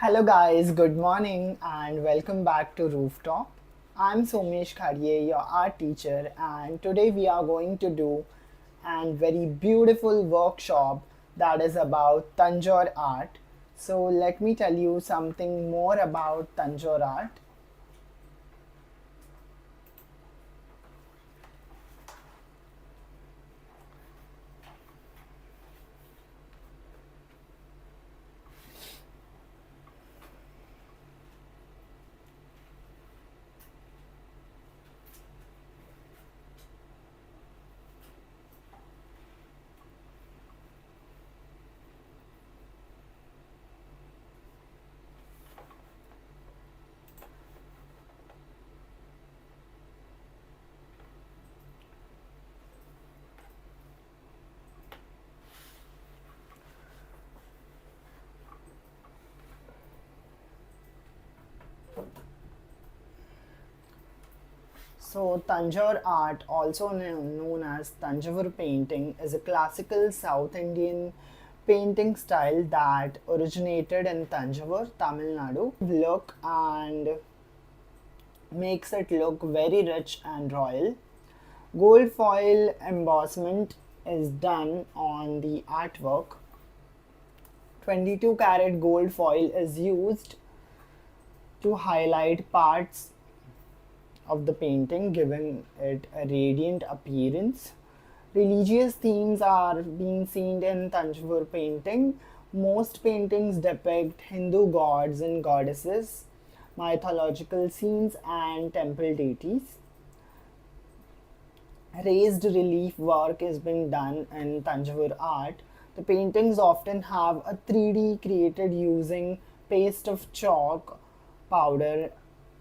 Hello guys, good morning and welcome back to Rooftop. I'm Somesh Khadye, your art teacher, and today we are going to do a very beautiful workshop that is about Tanjore art. So let me tell you something more about Tanjore art. So, Tanjore art, also known as Tanjore painting, is a classical South Indian painting style that originated in Tanjore, Tamil Nadu. Look and makes it look very rich and royal. Gold foil embossment is done on the artwork. 22 karat gold foil is used to highlight parts of the painting, giving it a radiant appearance. Religious themes are being seen in Tanjore painting. Most paintings depict Hindu gods and goddesses, mythological scenes, and temple deities. Raised relief work is being done in Tanjore art. The paintings often have a 3D created using paste of chalk, powder,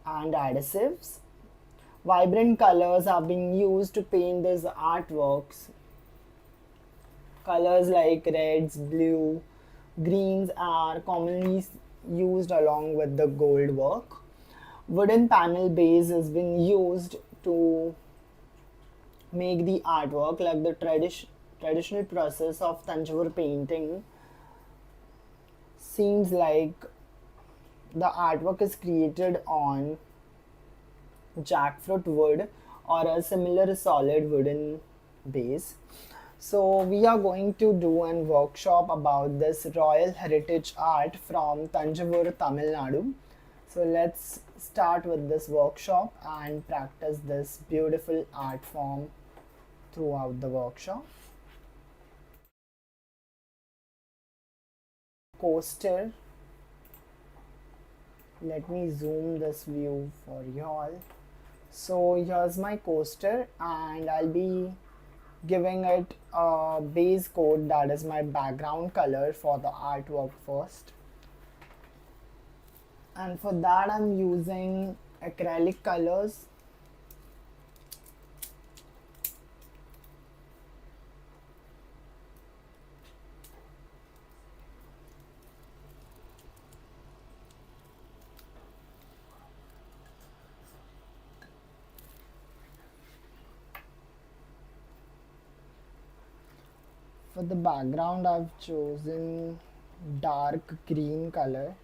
and adhesives. Vibrant colors are being used to paint these artworks. Colors like reds, blue, greens are commonly used along with the gold work. Wooden panel base has been used to make the artwork, like the traditional process of Tanjore painting. Seems like the artwork is created on jackfruit wood or a similar solid wooden base. So we are going to do a workshop about this royal heritage art from Tanjore, Tamil Nadu. So let's start with this workshop and practice this beautiful art form throughout the workshop. Coaster. Let me zoom this view for y'all. So here's my coaster and I'll be giving it a base coat, that is my background color for the artwork first. And for that I'm using acrylic colors. For the background I've chosen dark green color,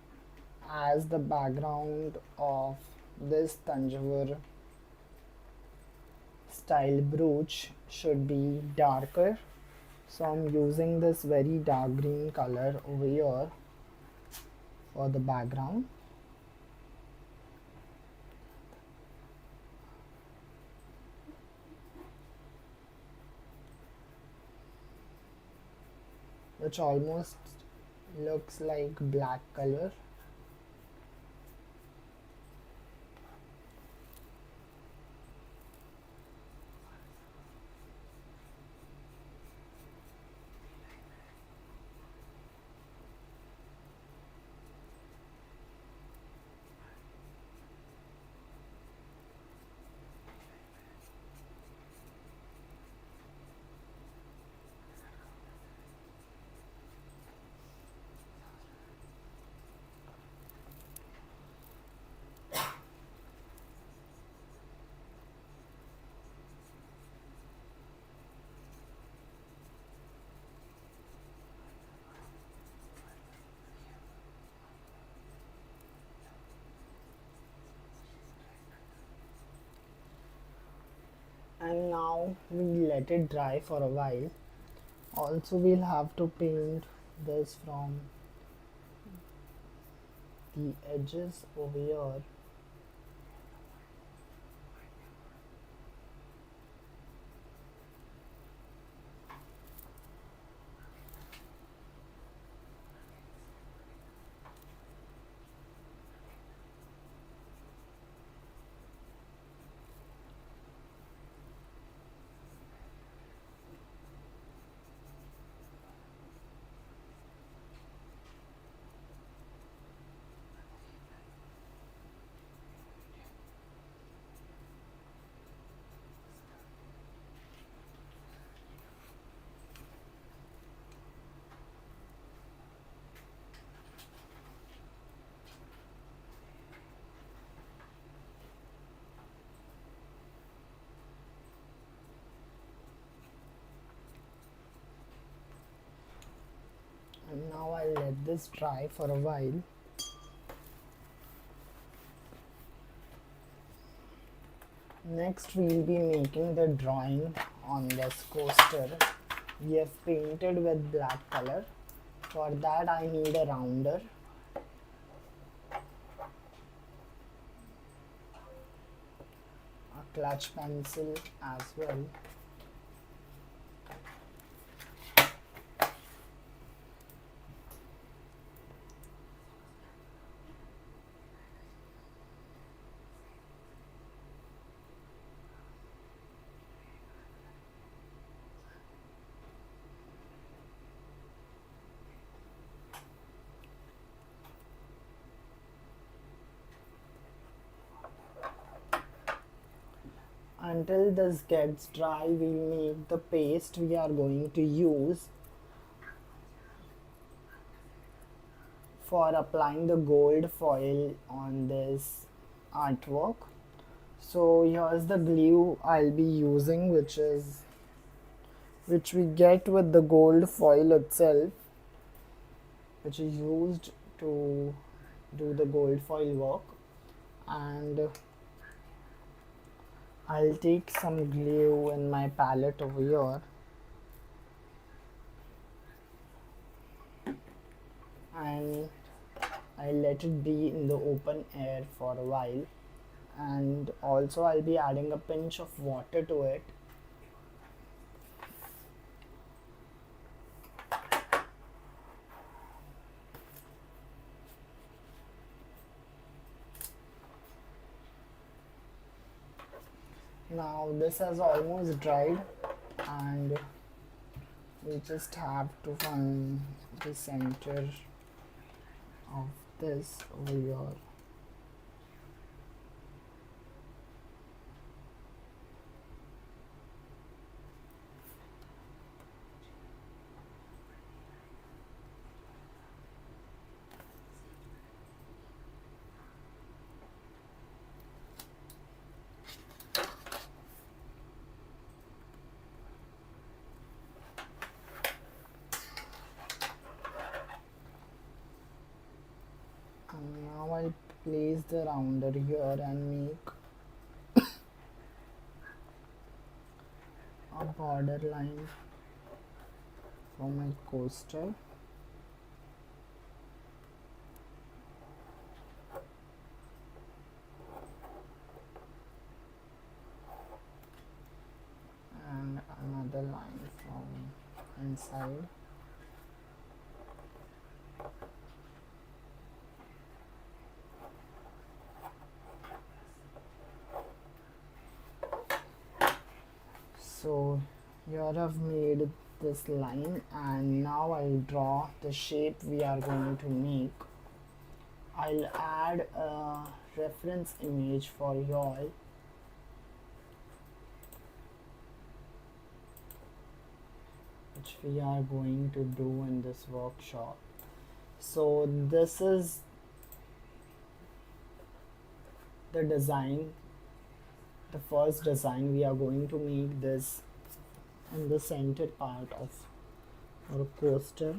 as the background of this Tanjore style brooch should be darker. So I'm using this very dark green color over here for the background. Which almost looks like black color. and now we let it dry for a while. Also, we'll have to paint this from the edges over here. And now I'll let this dry for a while. Next, we'll be making the drawing on this coaster. We have painted with black color. For that, I need a rounder, a clutch pencil as well. Until this gets dry, we'll make the paste we are going to use for applying the gold foil on this artwork. So here's the glue I'll be using, which we get with the gold foil itself, which is used to do the gold foil work. And I'll take some glue in my palette over here and I'll let it be in the open air for a while, and also I'll be adding a pinch of water to it. Now this has almost dried and we just have to find the center of this over here. And now I'll place the rounder here and make a border line for my coaster. And another line from inside. So here I've made this line, and now I'll draw the shape we are going to make. I'll add a reference image for y'all. Which we are going to do in this workshop. So this is the design, the first design. We are going to make this in the center part of our coaster.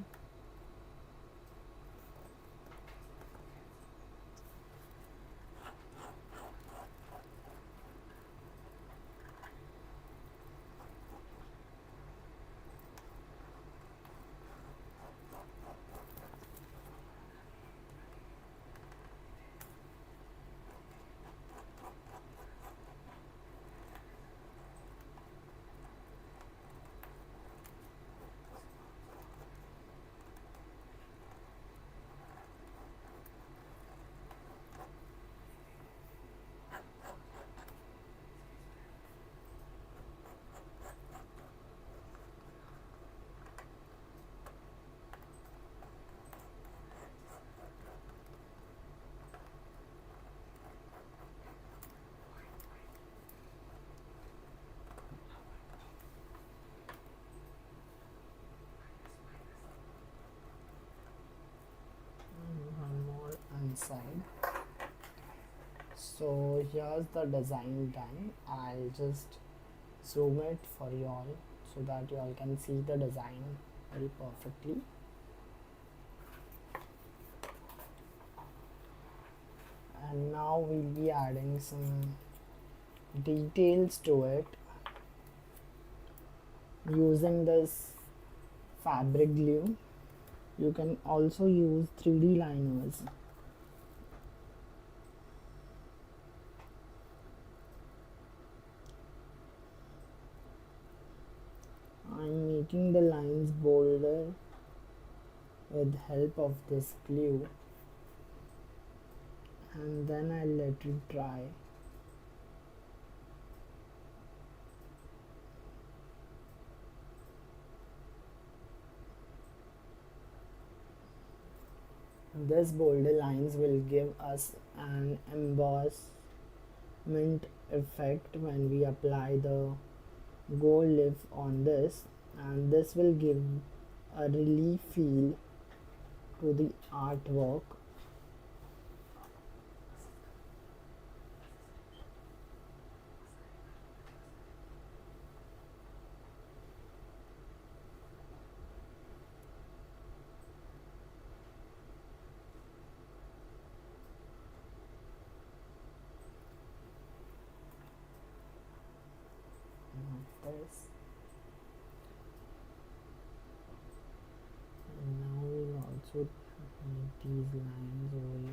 So here's the design done. I'll just zoom it for you all so that you all can see the design very perfectly. And now we'll be adding some details to it using this fabric glue. You can also use 3D liners. I'm making the lines bolder with help of this glue, and then I let it dry. This bolder lines will give us an embossment effect when we apply the gold leaf on this, and this will give a relief feel to the artwork. This, and now we'll also make these lines over here.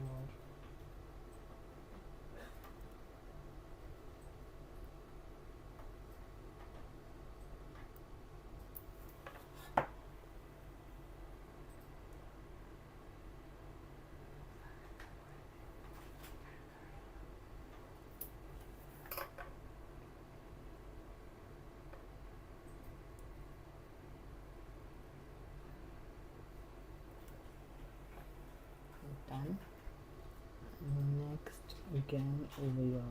Done. Next, again over here.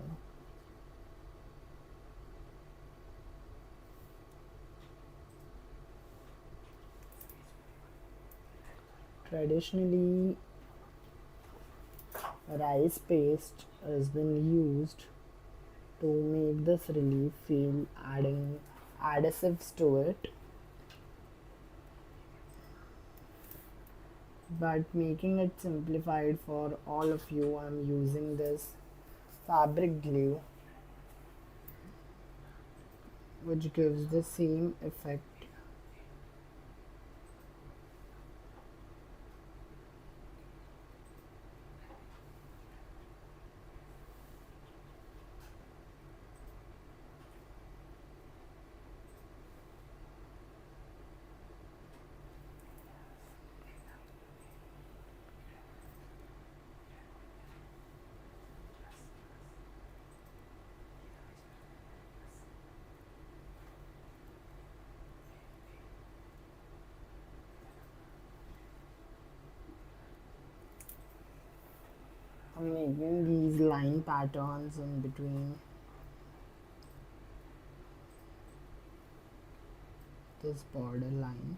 Traditionally, rice paste has been used to make this relief feel, adding adhesives to it. But making it simplified for all of you, I'm using this fabric glue, which gives the same effect. I'm making these line patterns in between this border line.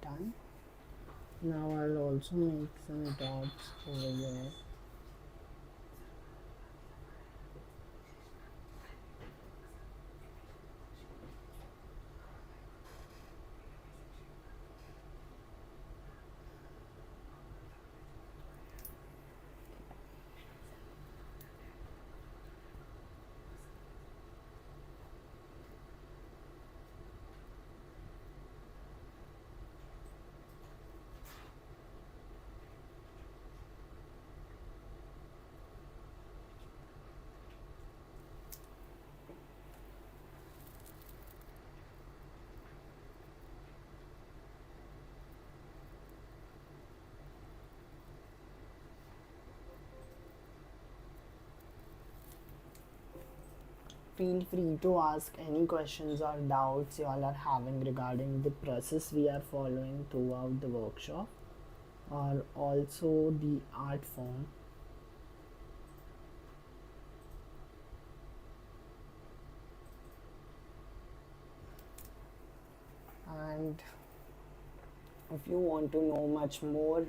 Done. Now I'll also make some dots over here. feel free to ask any questions or doubts you all are having regarding the process we are following throughout the workshop, or also the art form. And if you want to know much more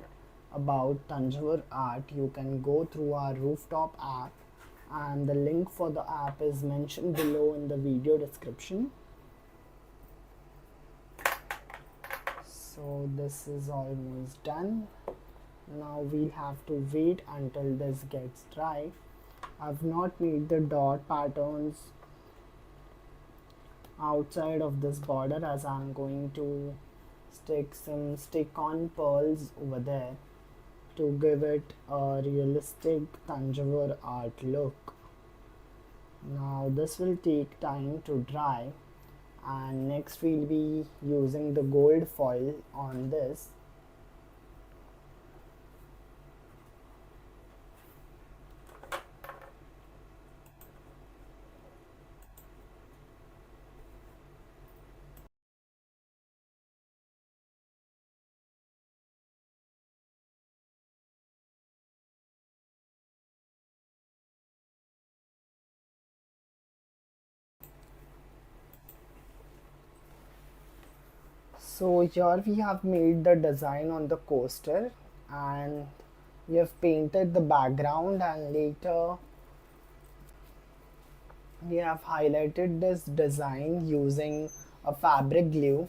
about Tanjore Art, you can go through our Rooftop app, and the link for the app is mentioned below in the video description. So this is almost done. Now we'll have to wait until this gets dry. I've not made the dot patterns outside of this border, as I'm going to stick some stick-on pearls over there to give it a realistic Tanjore art look. Now this will take time to dry, and next we'll be using the gold foil on this. So here we have made the design on the coaster, and we have painted the background, and later we have highlighted this design using a fabric glue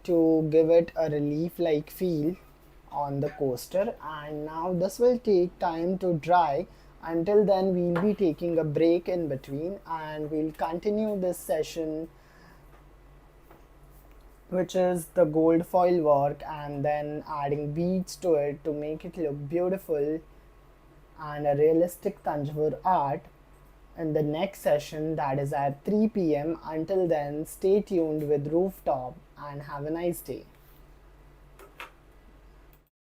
to give it a relief like feel on the coaster. And now this will take time to dry. Until then we'll be taking a break in between, and we'll continue this session, which is the gold foil work, and then adding beads to it to make it look beautiful and a realistic Tanjore art, in the next session, that is at 3 p.m. Until then, stay tuned with Rooftop and have a nice day.